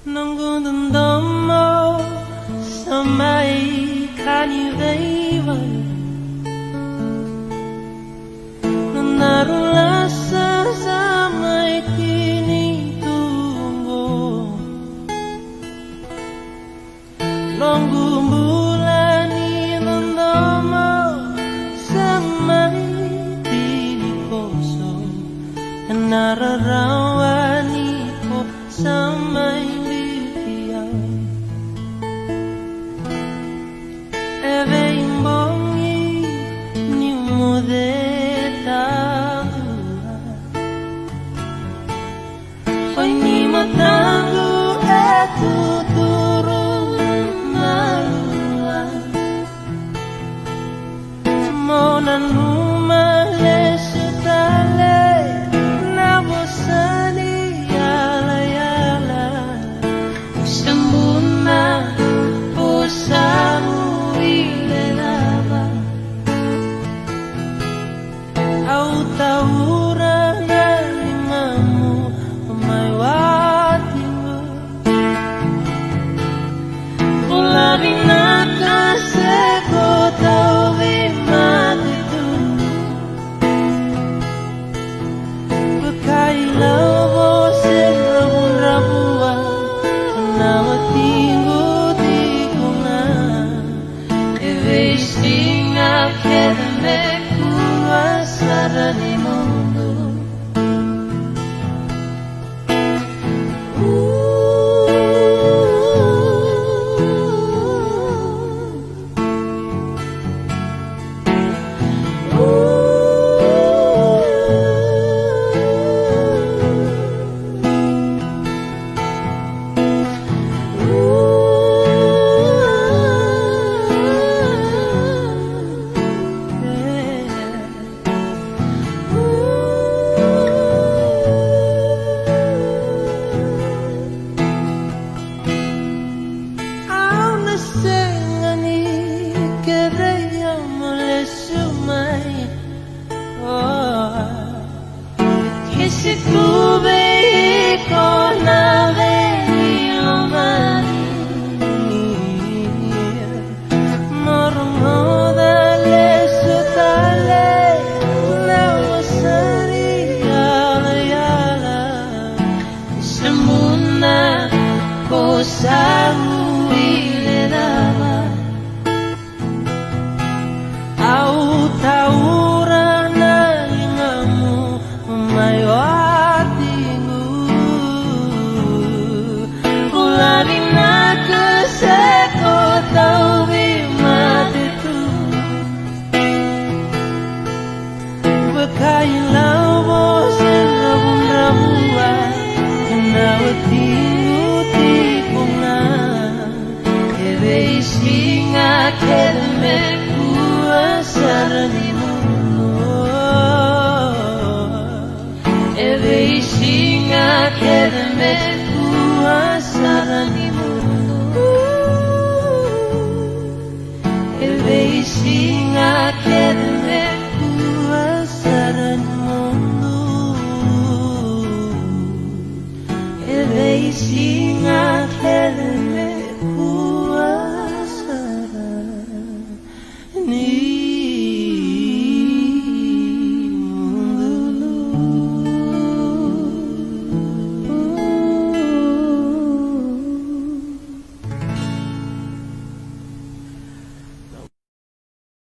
Nunggu domo samai kani veiva Narulah samai kini tunggu Nunggu bulani domo samai kini kosong Nararawani ko samai Hoy ni matango eto turun malua Monan humale setale na bosani yala yala Sembuna usamu ilelava Au taura Vinaka seko tau vimati tu Bekailau bose rabun rabua Nawa tinggu tikuna Evestinga kedeme kuasara di mundo Si tuve con avvenire Mormo dalle sotale Nawa sari yala yala Sembuna kosamu iledava Au taura Bekailau bose rabun rabua Nawa tinggu tikuna Eve isinga kedeme kuasara di mundo Eve isinga kedeme kuasara di mundo Eve isinga kedeme kuasara di mundo Eve isinga kedeme